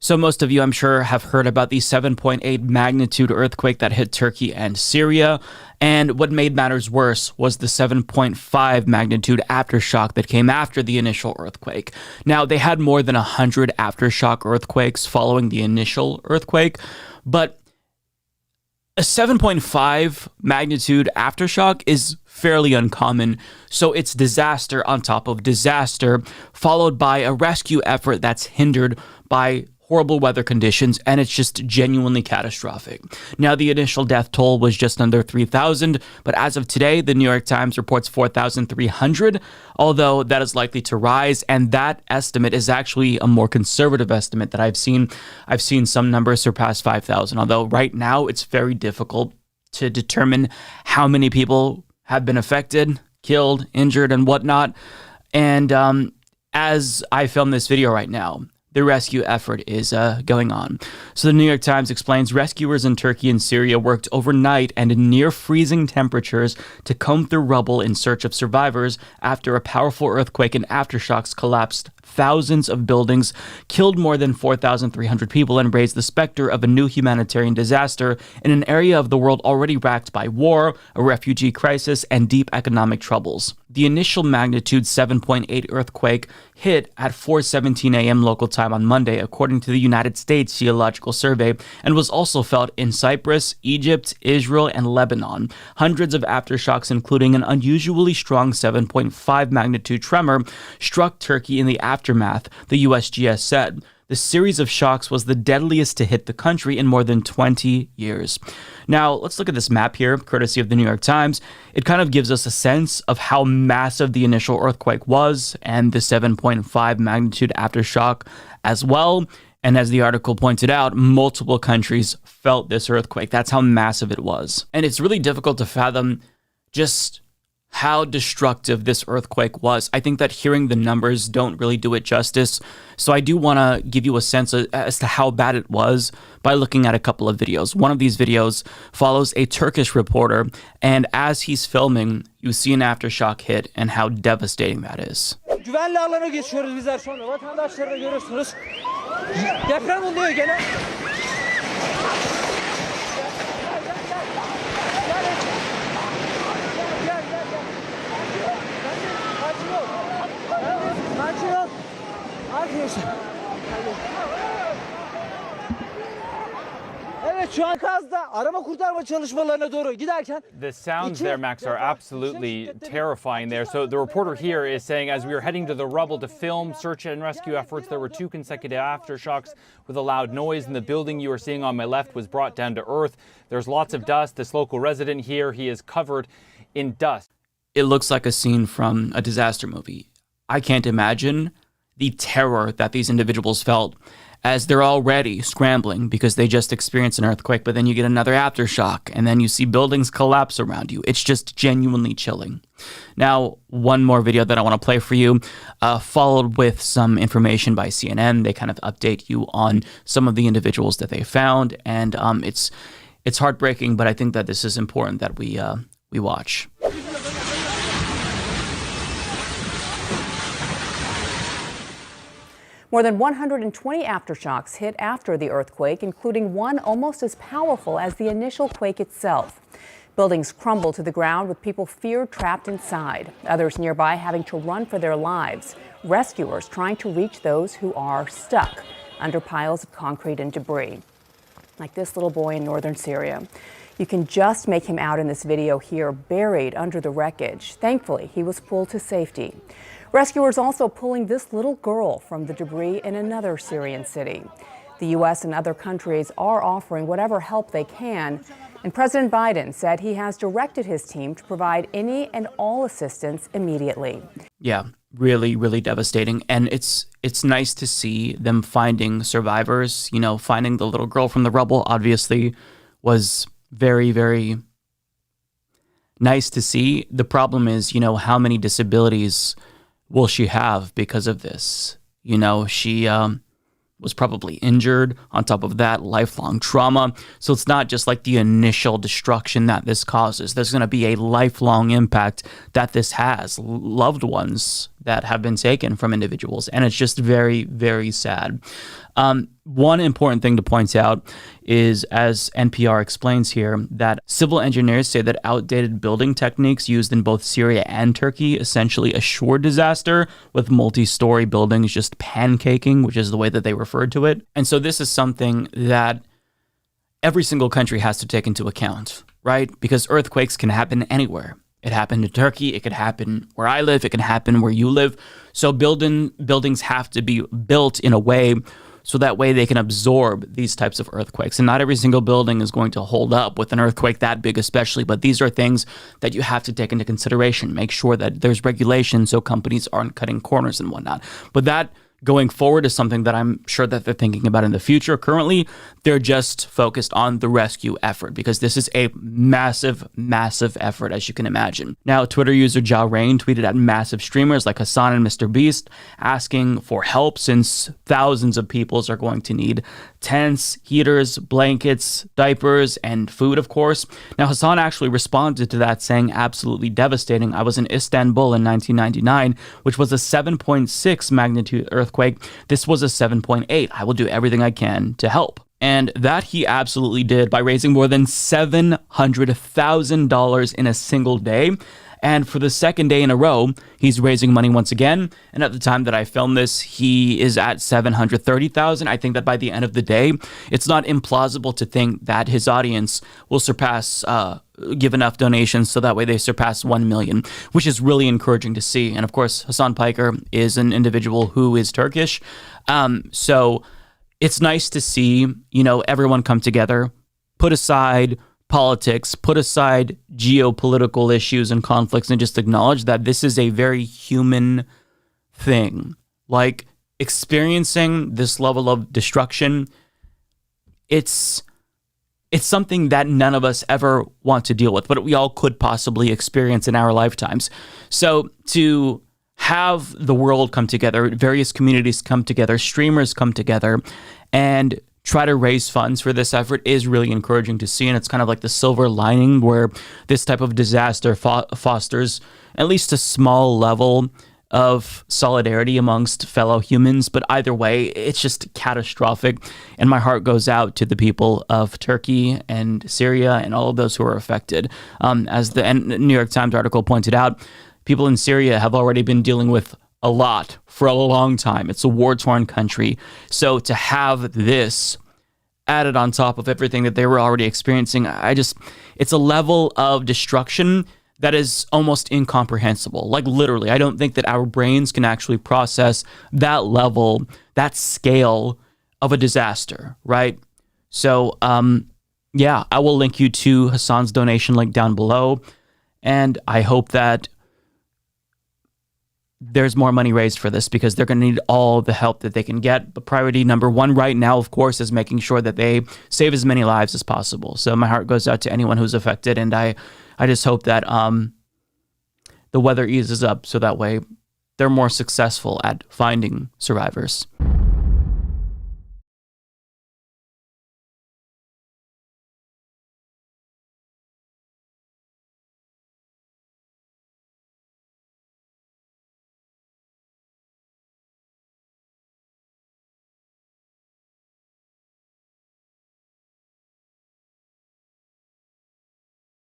So most of you, I'm sure, have heard about the 7.8 magnitude earthquake that hit Turkey and Syria. And what made matters worse was the 7.5 magnitude aftershock that came after the initial earthquake. Now, they had more than 100 aftershock earthquakes following the initial earthquake, but a 7.5 magnitude aftershock is fairly uncommon, so it's disaster on top of disaster, followed by a rescue effort that's hindered by horrible weather conditions, and it's just genuinely catastrophic. Now, the initial death toll was just under 3,000, but as of today, the New York Times reports 4,300, although that is likely to rise, and that estimate is actually a more conservative estimate that I've seen. I've seen some numbers surpass 5,000, although right now it's very difficult to determine how many people have been affected, killed, injured, and whatnot. And as I film this video right now, the rescue effort is going on. So the New York Times explains rescuers in Turkey and Syria worked overnight and in near freezing temperatures to comb through rubble in search of survivors after a powerful earthquake and aftershocks collapsed thousands of buildings, killed more than 4,300 people, and raised the specter of a new humanitarian disaster in an area of the world already racked by war, a refugee crisis, and deep economic troubles. The initial magnitude 7.8 earthquake hit at 4:17 a.m. local time on Monday, according to the United States Geological Survey, and was also felt in Cyprus, Egypt, Israel, and Lebanon. Hundreds of aftershocks, including an unusually strong 7.5 magnitude tremor, struck Turkey in the aftermath, the USGS said. The series of shocks was the deadliest to hit the country in more than 20 years. Now, let's look at this map here, courtesy of the New York Times. It kind of gives us a sense of how massive the initial earthquake was and the 7.5 magnitude aftershock as well. And as the article pointed out, multiple countries felt this earthquake. That's how massive it was. And it's really difficult to fathom just how destructive this earthquake was. I think that hearing the numbers don't really do it justice. So I do want to give you a sense as to how bad it was by looking at a couple of videos. One of these videos follows a Turkish reporter, and as he's filming, you see an aftershock hit and how devastating that is. Güvenli alana geçiyoruz bizler şu anda. Vatandaşları da görüyorsunuz. Deprem oluyor gene. Evet, şu an Kaz'da arama kurtarma çalışmalarına doğru giderken the sounds there, Max, are absolutely terrifying there. So the reporter here is saying as we were heading to the rubble to film search and rescue efforts, there were two consecutive aftershocks with a loud noise, and the building you are seeing on my left was brought down to earth. There's lots of dust. This local resident here, he is covered in dust. It looks like a scene from a disaster movie. I can't imagine the terror that these individuals felt as they're already scrambling because they just experienced an earthquake, but then you get another aftershock, and then you see buildings collapse around you. It's just genuinely chilling. Now, one more video that I want to play for you, followed with some information by CNN. They kind of update you on some of the individuals that they found, and it's heartbreaking, but I think that this is important that we watch. More than 120 aftershocks hit after the earthquake, including one almost as powerful as the initial quake itself. Buildings crumbled to the ground with people feared trapped inside, others nearby having to run for their lives, rescuers trying to reach those who are stuck under piles of concrete and debris, like this little boy in northern Syria. You can just make him out in this video here, buried under the wreckage. Thankfully, he was pulled to safety. Rescuers also pulling this little girl from the debris in another Syrian city. The U.S. and other countries are offering whatever help they can, and President Biden said he has directed his team to provide any and all assistance immediately. Yeah, really, really devastating. And it's nice to see them finding survivors. You know, finding the little girl from the rubble obviously was very, very nice to see. The problem is, you know, how many disabilities will she have because of this? You know, she was probably injured. On top of that, lifelong trauma. So it's not just like the initial destruction that this causes. There's going to be a lifelong impact that this has. Loved ones that have been taken from individuals. And it's just very, very sad. One important thing to point out is, as NPR explains here, that civil engineers say that outdated building techniques used in both Syria and Turkey essentially assure disaster, with multi-story buildings just pancaking, which is the way that they referred to it. And so this is something that every single country has to take into account, right? Because earthquakes can happen anywhere. It happened in Turkey. It could happen where I live. It can happen where you live. So buildings have to be built in a way so that way they can absorb these types of earthquakes. And not every single building is going to hold up with an earthquake that big especially, but these are things that you have to take into consideration. Make sure that there's regulation so companies aren't cutting corners and whatnot. But that going forward is something that I'm sure that they're thinking about in the future. Currently, they're just focused on the rescue effort because this is a massive, massive effort, as you can imagine. Now, Twitter user Ja Rain tweeted at massive streamers like Hasan and Mr. Beast asking for help, since thousands of people are going to need tents, heaters, blankets, diapers, and food, of course. Now, Hasan actually responded to that saying, absolutely devastating. I was in Istanbul in 1999, which was a 7.6 magnitude earthquake. This was a 7.8. I will do everything I can to help. And that he absolutely did by raising more than $700,000 in a single day. And for the second day in a row, he's raising money once again. And at the time that I filmed this, he is at $730,000. I think that by the end of the day, it's not implausible to think that his audience will surpass, give enough donations so that way they surpass 1 million, which is really encouraging to see. And of course, Hasan Piker is an individual who is Turkish. So it's nice to see, everyone come together, put aside politics, put aside geopolitical issues and conflicts, and just acknowledge that this is a very human thing. Like, experiencing this level of destruction, it's something that none of us ever want to deal with, but we all could possibly experience in our lifetimes. So to have the world come together, various communities come together, streamers come together, and try to raise funds for this effort is really encouraging to see. And it's kind of like the silver lining where this type of disaster fosters at least a small level of solidarity amongst fellow humans. But either way, it's just catastrophic. And my heart goes out to the people of Turkey and Syria and all of those who are affected. As the New York Times article pointed out, people in Syria have already been dealing with a lot for a long time. It's a war-torn country. So to have this added on top of everything that they were already experiencing, it's a level of destruction that is almost incomprehensible. Like, literally, I don't think that our brains can actually process that level, that scale of a disaster, right? So, I will link you to Hasan's donation link down below, and I hope that there's more money raised for this because they're going to need all the help that they can get. But priority number one right now, of course, is making sure that they save as many lives as possible. So my heart goes out to anyone who's affected, and I just hope that the weather eases up so that way they're more successful at finding survivors.